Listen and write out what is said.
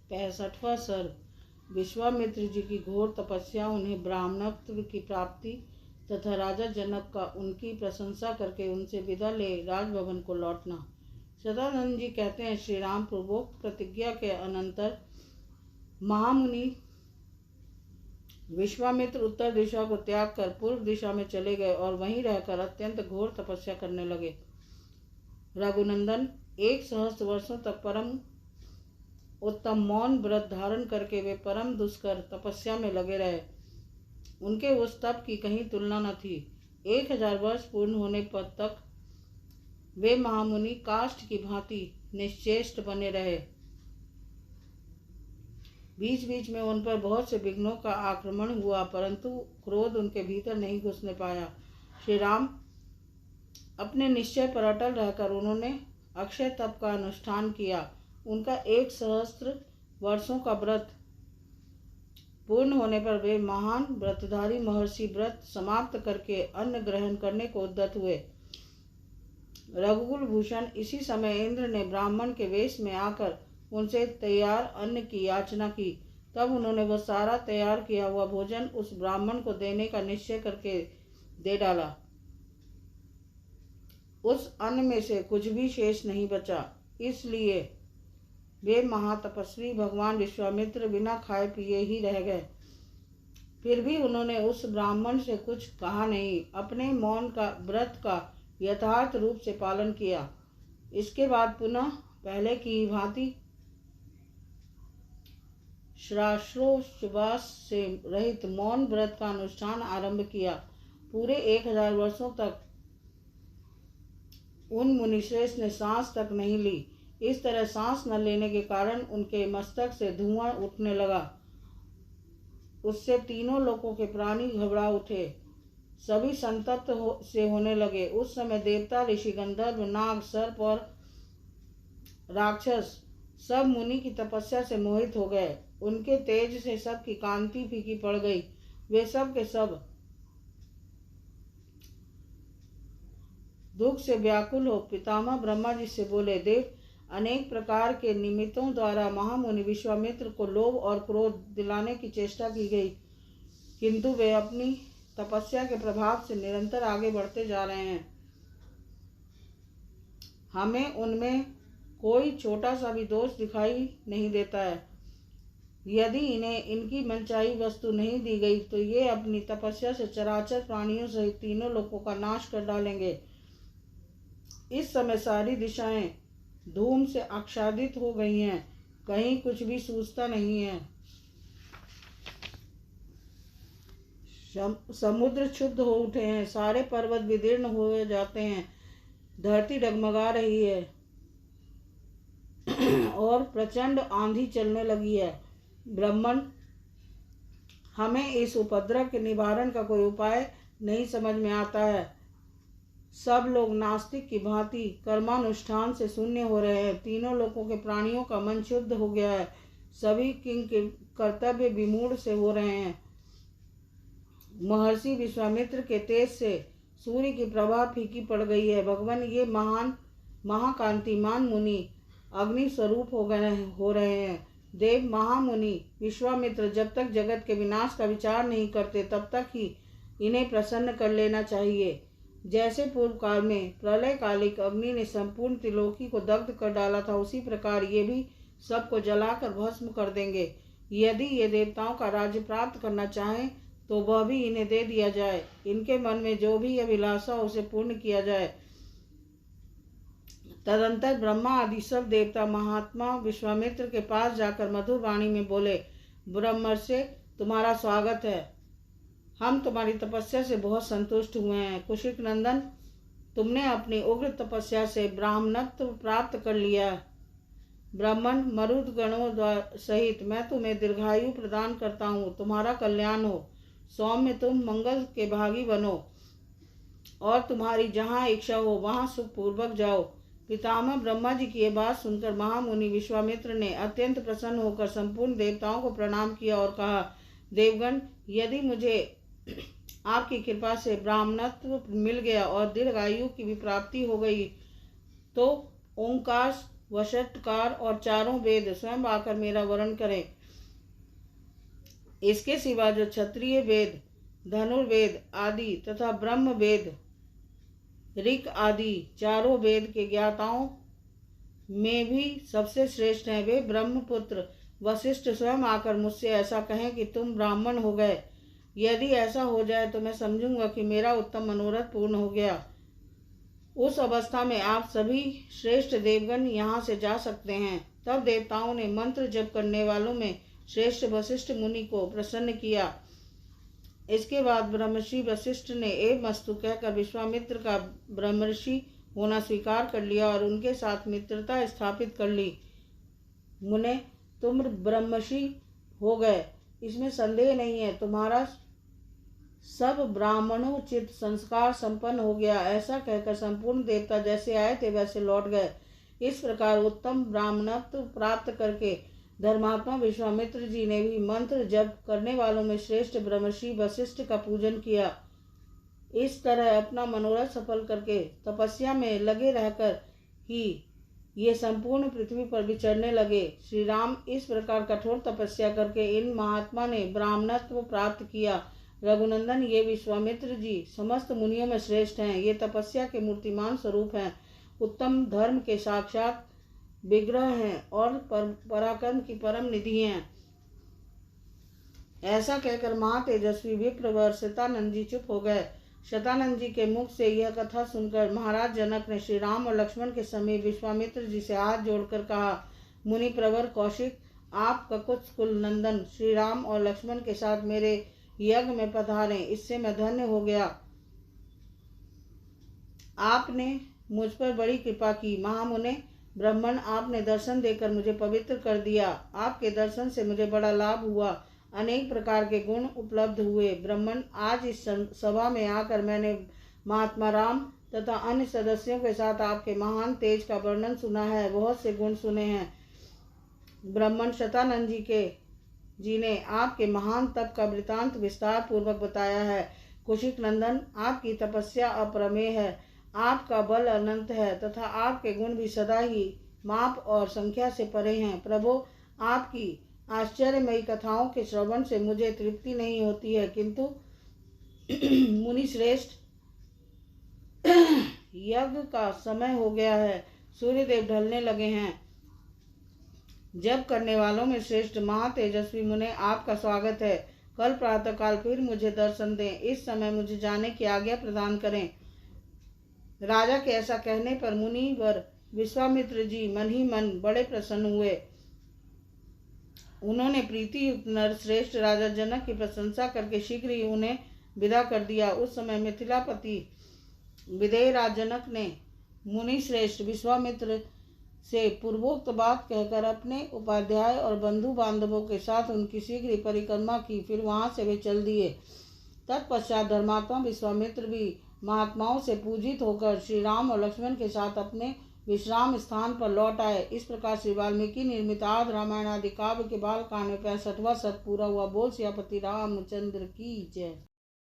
65वां सर्ग। विश्वामित्र जी की घोर तपस्या, उन्हें ब्राह्मणत्व की प्राप्ति तथा राजा जनक का उनकी प्रशंसा करके उनसे विदा ले राजभवन को लौटना। सदानंद जी कहते हैं, श्री राम पूर्वोक्त प्रतिज्ञा के अनंतर महामुनि विश्वामित्र उत्तर दिशा को त्याग कर पूर्व दिशा में चले गए और वहीं रहकर अत्यंत घोर तपस्या करने लगे। रघुनंदन 1 वर्षों तक परम उत्तम मौन व्रत धारण करके वे परम दुष्कर तपस्या में लगे रहे। उनके उस तप की कहीं तुलना न थी। 1000 वर्ष पूर्ण होने पर तक वे महामुनि काष्ठ की भांति निश्चेष्ट बने रहे। बीच बीच में उन पर बहुत से विघ्नों का आक्रमण हुआ, परंतु क्रोध उनके भीतर नहीं घुसने पाया। श्री राम अपने निश्चय पर अटल रहकर उन्होंने अक्षय तप का अनुष्ठान किया। उनका 1 वर्षों का व्रत पूर्ण होने पर वे महान व्रतधारी महर्षि व्रत समाप्त करके अन्न ग्रहण करने को उद्यत हुए। रघुकुल भूषण इसी समय इंद्र ने ब्राह्मण के वेश में आकर उनसे तैयार अन्न की याचना की। तब उन्होंने वह सारा तैयार किया हुआ भोजन उस ब्राह्मण को देने का निश्चय करके दे डाला। उस अन्न में से कुछ भी शेष नहीं बचा। इसलिए वे महातपस्वी भगवान विश्वामित्र बिना खाए पिए ही रह गए। फिर भी उन्होंने उस ब्राह्मण से कुछ कहा नहीं, अपने मौन का व्रत का यथार्थ रूप से पालन किया। इसके बाद पुनः पहले की भांति श्राश्रोश्वास से रहित मौन व्रत का अनुष्ठान आरंभ किया। पूरे 1000 वर्षों तक उन मुनिश्रेष्ठ ने सांस तक नहीं ली। इस तरह सांस न लेने के कारण उनके मस्तक से धुआं उठने लगा। उससे तीनों लोकों के प्राणी घबरा उठे, सभी संतप्त से होने लगे। उस समय देवता, ऋषि, गंधर्व, नाग, सर्प और राक्षस सब मुनि की तपस्या से मोहित हो गए। उनके तेज से सबकी कांति फीकी पड़ गई। वे सब के सब दुख से व्याकुल हो पितामह ब्रह्मा जी से बोले, देव, अनेक प्रकार के निमित्तों द्वारा महामुनि विश्वामित्र को लोभ और क्रोध दिलाने की चेष्टा की गई, किंतु वे अपनी तपस्या के प्रभाव से निरंतर आगे बढ़ते जा रहे हैं। हमें उनमें कोई छोटा सा भी दोष दिखाई नहीं देता है। यदि इन्हें इनकी मनचाही वस्तु नहीं दी गई तो ये अपनी तपस्या से चराचर प्राणियों सहित तीनों लोकों का नाश कर डालेंगे। इस समय सारी दिशाएं धूम से आच्छादित हो गई हैं, कहीं कुछ भी सूझता नहीं है। समुद्र क्षुब्ध हो उठे हैं, सारे पर्वत विदीर्ण हो जाते हैं, धरती डगमगा रही है और प्रचंड आंधी चलने लगी है। ब्राह्मण, हमें इस उपद्रव के निवारण का कोई उपाय नहीं समझ में आता है। सब लोग नास्तिक की भांति कर्मानुष्ठान से शून्य हो रहे हैं। तीनों लोकों के प्राणियों का मन शुद्ध हो गया है। सभी किंग के कर्तव्य विमूढ़ से हो रहे हैं। महर्षि विश्वामित्र के तेज से सूर्य की प्रभा फीकी पड़ गई है। भगवान, ये महान महाकांतिमान मुनि अग्नि स्वरूप हो रहे हैं। देव, महामुनि विश्वामित्र जब तक जगत के विनाश का विचार नहीं करते तब तक ही इन्हें प्रसन्न कर लेना चाहिए। जैसे पूर्व काल में प्रलय कालिक अग्नि ने संपूर्ण त्रिलोकी को दग्ध कर डाला था, उसी प्रकार ये भी सबको जलाकर भस्म कर देंगे। यदि ये देवताओं का राज्य प्राप्त करना चाहें तो वह भी इन्हें दे दिया जाए। इनके मन में जो भी अभिलाषा उसे पूर्ण किया जाए। तदंतर ब्रह्मा आदि सब देवता महात्मा विश्वामित्र के पास जाकर मधुर वाणी में बोले, ब्रह्मर्षि, तुम्हारा स्वागत है। हम तुम्हारी तपस्या से बहुत संतुष्ट हुए हैं। कुशिक नंदन, तुमने अपनी उग्र तपस्या से ब्राह्मणत्व प्राप्त कर लिया। ब्राह्मण, मरुद गणों सहित मैं तुम्हें दीर्घायु प्रदान करता हूँ। तुम्हारा कल्याण हो। सौम्य, तुम मंगल के भागी बनो और तुम्हारी जहाँ इच्छा हो वहाँ सुखपूर्वक जाओ। पितामह ब्रह्मा जी की यह बात सुनकर महामुनि विश्वामित्र ने अत्यंत प्रसन्न होकर संपूर्ण देवताओं को प्रणाम किया और कहा, देवगण, यदि मुझे आपकी कृपा से ब्राह्मणत्व मिल गया और दीर्घायु की भी प्राप्ति हो गई तो ओंकार वषटकार और चारों वेद स्वयं आकर मेरा वर्ण करें। इसके सिवा जो क्षत्रिय वेद, धनुर्वेद आदि तथा ब्रह्म वेद, ऋक आदि चारों वेद के ज्ञाताओं में भी सबसे श्रेष्ठ हैं, वे ब्रह्मपुत्र वशिष्ठ स्वयं आकर मुझसे ऐसा कहें कि तुम ब्राह्मण हो गए। यदि ऐसा हो जाए तो मैं समझूंगा कि मेरा उत्तम मनोरथ पूर्ण हो गया। उस अवस्था में आप सभी श्रेष्ठ देवगण यहाँ से जा सकते हैं। तब देवताओं ने मंत्र जप करने वालों में श्रेष्ठ वशिष्ठ मुनि को प्रसन्न किया। इसके बाद ब्रह्मर्षि वशिष्ठ ने एवमस्तु कहकर विश्वामित्र का ब्रह्मर्षि होना स्वीकार कर लिया और उनके साथ मित्रता स्थापित कर ली। मुने, तुम ब्रह्मर्षि हो गए, इसमें संदेह नहीं है। तुम्हारा सब ब्राह्मणोचित संस्कार संपन्न हो गया। ऐसा कहकर संपूर्ण देवता जैसे आए थे वैसे लौट गए। इस प्रकार उत्तम ब्राह्मणत्व प्राप्त करके धर्मात्मा विश्वामित्र जी ने भी मंत्र जप करने वालों में श्रेष्ठ ब्रह्मर्षि वशिष्ठ का पूजन किया। इस तरह अपना मनोरथ सफल करके तपस्या में लगे रहकर ही ये संपूर्ण पृथ्वी पर विचरने लगे। श्री राम इस प्रकार कठोर तपस्या करके इन महात्मा ने ब्राह्मणत्व प्राप्त किया। रघुनंदन, ये विश्वामित्र जी समस्त मुनियों में श्रेष्ठ हैं। ये तपस्या के मूर्तिमान स्वरूप हैं, उत्तम धर्म के साक्षात विग्रह हैं और पराक्रम की परम निधि हैं। ऐसा कहकर महातेजस्वी विप्रवर शतानंद जी चुप हो गए। शतानंद जी के मुख से यह कथा सुनकर महाराज जनक ने श्री राम और लक्ष्मण के समीप विश्वामित्र जी से हाथ जोड़कर कहा, मुनि प्रवर कौशिक, आप ककुत्स कुल नंदन श्री राम और लक्ष्मण के साथ मेरे यज्ञ में पधारें, इससे मैं धन्य हो गया। आपने मुझ पर बड़ी कृपा की। महामुने ब्राह्मण, आपने दर्शन देकर मुझे पवित्र कर दिया। आपके दर्शन से मुझे बड़ा लाभ हुआ, अनेक प्रकार के गुण उपलब्ध हुए। ब्राह्मण, आज इस सभा में आकर मैंने महात्मा राम तथा अन्य सदस्यों के साथ आपके महान तेज का वर्णन सुना है, बहुत से गुण सुने हैं। ब्राह्मण, शतानंद जी ने आपके महान तप का वृतांत विस्तार पूर्वक बताया है। कुशिक नंदन, आपकी तपस्या अप्रमेय है, आपका बल अनंत है तथा आपके गुण भी सदा ही माप और संख्या से परे हैं। प्रभो, आपकी आश्चर्यमयी कथाओं के श्रवण से मुझे तृप्ति नहीं होती है, किंतु मुनि श्रेष्ठ, यज्ञ का समय हो गया है, सूर्यदेव ढलने लगे हैं। जप करने वालों में श्रेष्ठ महातेजस्वी मुने, आपका स्वागत है। कल प्रातःकाल फिर मुझे दर्शन दें, इस समय मुझे जाने की आज्ञा प्रदान करें। राजा के ऐसा कहने पर मुनिवर विश्वामित्र जी मन ही मन बड़े प्रसन्न हुए। उन्होंने प्रीति युक्त नरश्रेष्ठ राजा जनक की प्रशंसा करके शीघ्र ही उन्हें विदा कर दिया। उस समय मिथिलापति विदेह राज जनक ने मुनि श्रेष्ठ विश्वामित्र से पूर्वोक्त बात कहकर अपने उपाध्याय और बंधु बांधवों के साथ उनकी शीघ्र परिक्रमा की। फिर वहां से वे चल दिए। तत्पश्चात धर्मात्मा विश्वामित्र भी महात्माओं से पूजित होकर श्री राम और लक्ष्मण के साथ अपने विश्राम स्थान पर लौट आए। इस प्रकार श्री वाल्मीकि निर्मित आदि रामायण आदि काव्य के बालकांड में 65वां शत पूरा हुआ। बोल सियापति रामचंद्र की जय।